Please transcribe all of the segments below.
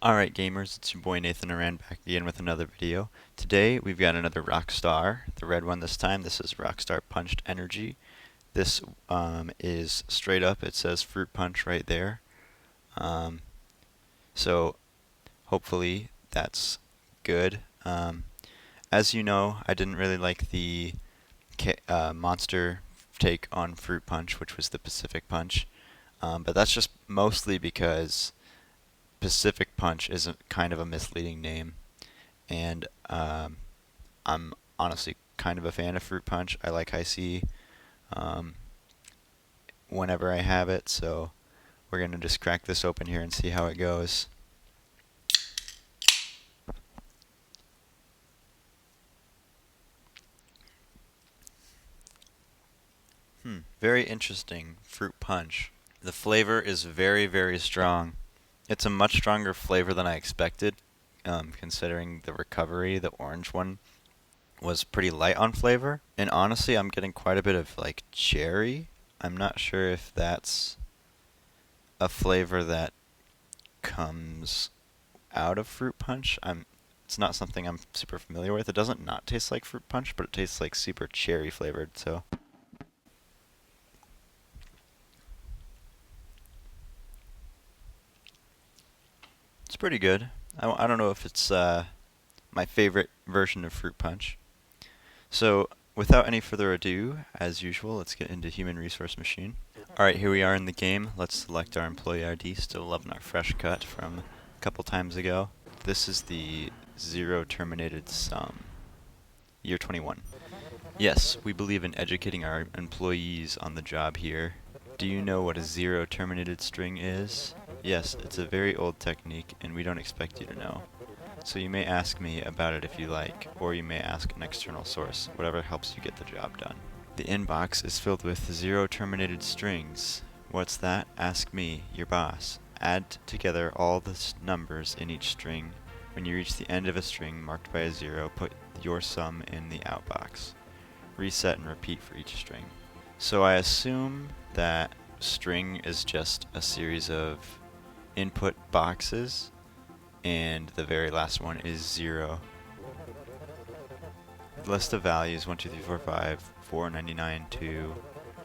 Alright gamers, it's your boy Nathan Aran back again with another video. Today we've got another Rockstar, the red one this time. This is Rockstar Punched Energy. This is straight up, it says Fruit Punch right there. So hopefully that's good. As you know, I didn't really like the monster take on Fruit Punch, which was the Pacific Punch. But that's just mostly because Pacific Punch is kind of a misleading name, and I'm honestly kind of a fan of Fruit Punch. I like High C um, whenever I have it, so we're going to just crack this open here and see how it goes. Very interesting Fruit Punch. The flavor is very, very strong. It's a much stronger flavor than I expected, considering the recovery, the orange one, was pretty light on flavor. And honestly, I'm getting quite a bit of like cherry. I'm not sure if that's a flavor that comes out of Fruit Punch. It's not something I'm super familiar with. It doesn't not taste like Fruit Punch, but it tastes like super cherry flavored, so it's pretty good. I don't know if it's my favorite version of Fruit Punch. So, without any further ado, as usual, let's get into Human Resource Machine. Alright, here we are in the game. Let's select our employee ID. Still loving our fresh cut from a couple times ago. This is the Zero Terminated Sum. Year 21. Yes, we believe in educating our employees on the job here. Do you know what a zero terminated string is? Yes, it's a very old technique, and we don't expect you to know. So you may ask me about it if you like, or you may ask an external source, whatever helps you get the job done. The inbox is filled with zero terminated strings. What's that? Ask me, your boss. Add together all the numbers in each string. When you reach the end of a string marked by a zero, put your sum in the outbox. Reset and repeat for each string. So I assume that string is just a series of input boxes, and the very last one is 0. List of values 1, 2, 3, 4, 5, 4, 99, 2.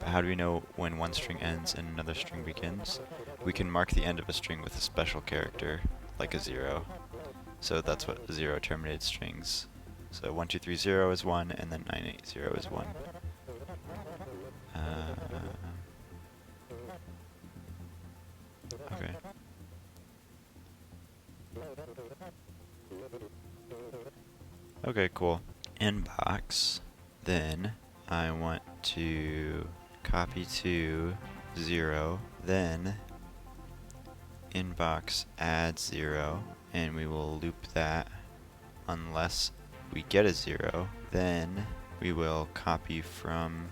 But how do we know when one string ends and another string begins? We can mark the end of a string with a special character, like a 0. So that's what 0 terminated strings. So 1, 2, 3, 0 is 1, and then 9, 8, 0 is 1. Okay. Okay, cool. Inbox. Then I want to copy to 0. Then inbox add 0, and we will loop that unless we get a 0. Then we will copy from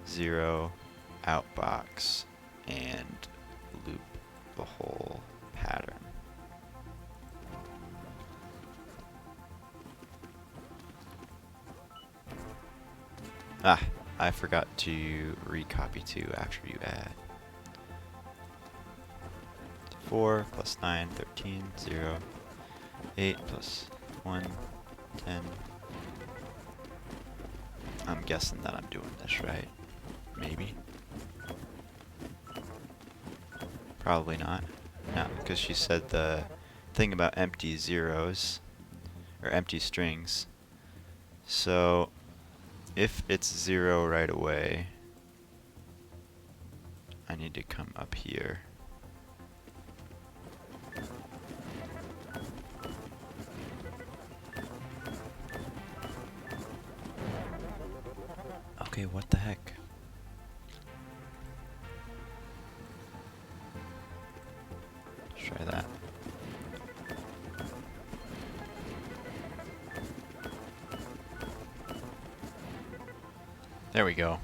0 outbox and loop the whole pattern. I forgot to recopy to after you add. 4 plus 9, 13, 0, 8 plus 1, 10. I'm guessing that I'm doing this right. Maybe. Probably not. No, because she said the thing about empty zeros, or empty strings. So, if it's 0 right away, I need to come up here. Okay, what the heck? Let's try that. There we go.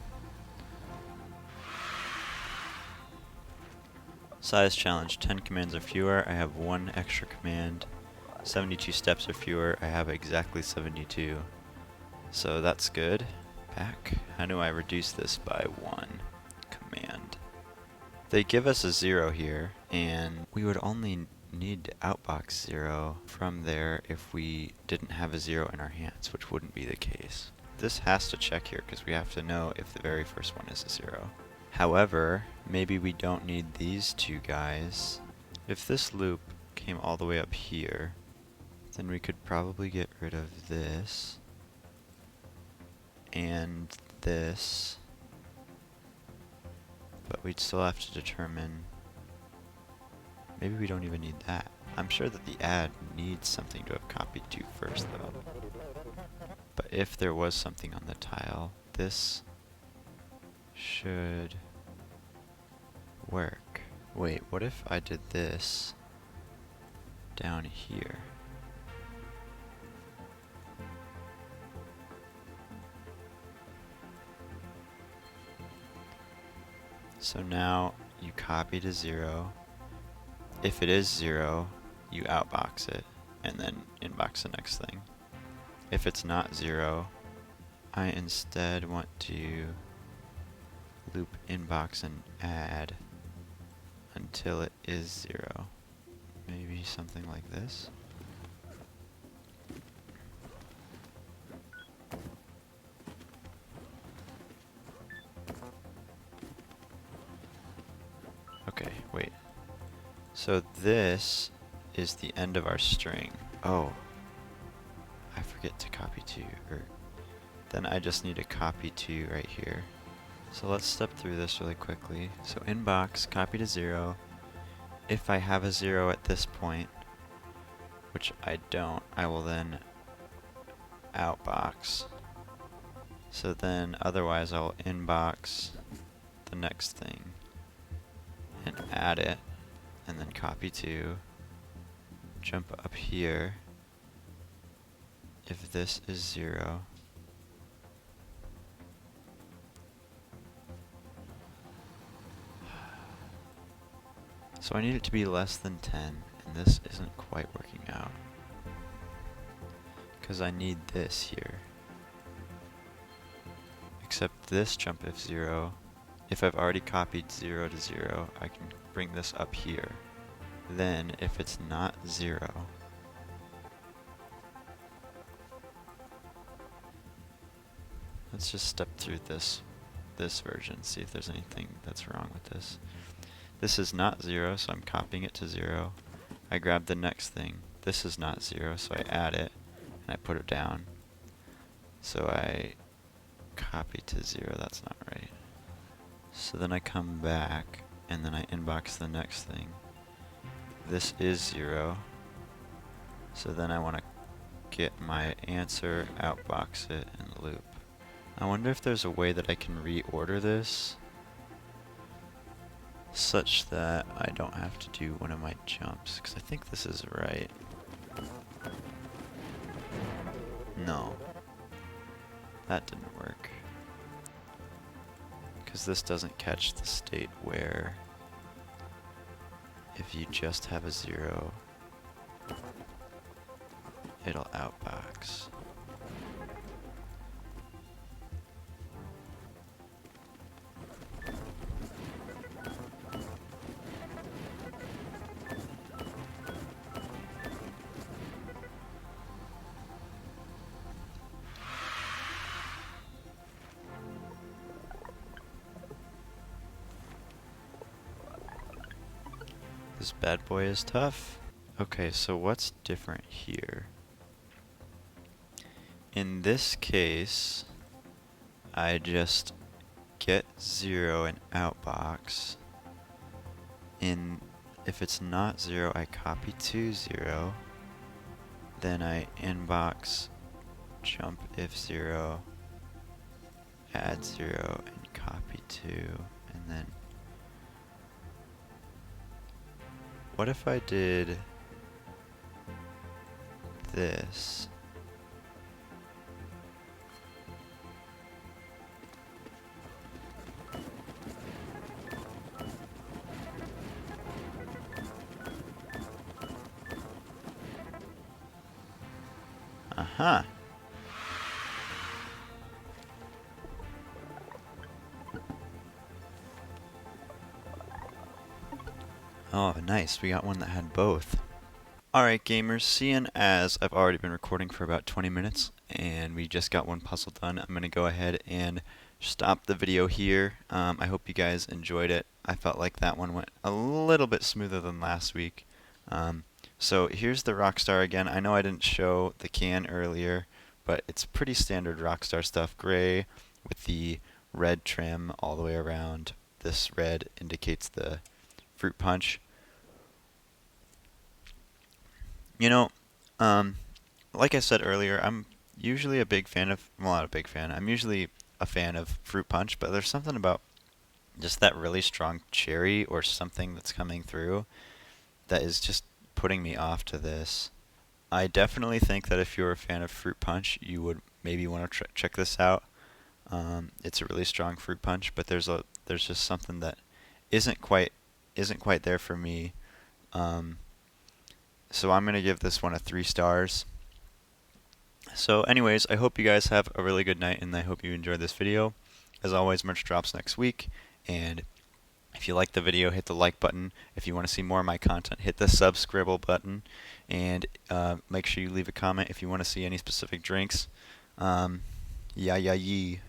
Size challenge, 10 commands or fewer, I have 1 extra command. 72 steps or fewer, I have exactly 72. So that's good. Back. How do I reduce this by 1 command? They give us a 0 here, and we would only need to outbox 0 from there if we didn't have a 0 in our hands, which wouldn't be the case. This has to check here because we have to know if the very first one is a 0. However, maybe we don't need these two guys. If this loop came all the way up here, then we could probably get rid of this and this, but we'd still have to determine, maybe we don't even need that. I'm sure that the add needs something to have copied to first though. But if there was something on the tile, this should work. Wait, what if I did this down here? So now you copy to 0. If it is 0, you outbox it and then inbox the next thing. If it's not 0, I instead want to loop inbox and add until it is 0. Maybe something like this. Okay, wait. So this is the end of our string. Oh, I forget to copy to, or then I just need to copy to right here. So let's step through this really quickly. So inbox, copy to 0. If I have a 0 at this point, which I don't, I will then outbox. So then otherwise I'll inbox the next thing and add it, and then copy to, jump up here. If this is 0, so I need it to be less than 10, and this isn't quite working out because I need this here. Except this jump if 0, if I've already copied 0 to 0, I can bring this up here. Then if it's not 0, let's just step through this version, see if there's anything that's wrong with this. This is not 0, so I'm copying it to 0. I grab the next thing. This is not 0, so I add it, and I put it down. So I copy to 0, that's not right. So then I come back, and then I inbox the next thing. This is 0, so then I want to get my answer, outbox it, and loop. I wonder if there's a way that I can reorder this such that I don't have to do one of my jumps, because I think this is right. No, that didn't work, because this doesn't catch the state where if you just have a 0, it'll outbox. This bad boy is tough. Okay, so what's different here? In this case, I just get 0 and outbox. If it's not 0, I copy to 0. Then I inbox, jump if 0, add 0, and copy to, and then what if I did this? Uh-huh. Oh, nice. We got one that had both. Alright, gamers, seeing as I've already been recording for about 20 minutes and we just got one puzzle done, I'm going to go ahead and stop the video here. I hope you guys enjoyed it. I felt like that one went a little bit smoother than last week. So here's the Rockstar again. I know I didn't show the can earlier, but it's pretty standard Rockstar stuff. Gray with the red trim all the way around. This red indicates the fruit punch. You know, um, like I said earlier, I'm usually a big fan of, well, not a big fan. I'm usually a fan of fruit punch, but there's something about just that really strong cherry or something that's coming through that is just putting me off to this. I definitely think that if you're a fan of fruit punch, you would maybe want to check this out. It's a really strong fruit punch, but there's just something that isn't quite isn't quite there for me. Um, so I'm gonna give this one a 3 stars. So anyways, I hope you guys have a really good night and I hope you enjoyed this video. As always, merch drops next week, and if you like the video, hit the like button. If you want to see more of my content, hit the subscribe button, and make sure you leave a comment if you want to see any specific drinks. Yeah, yeah, yee.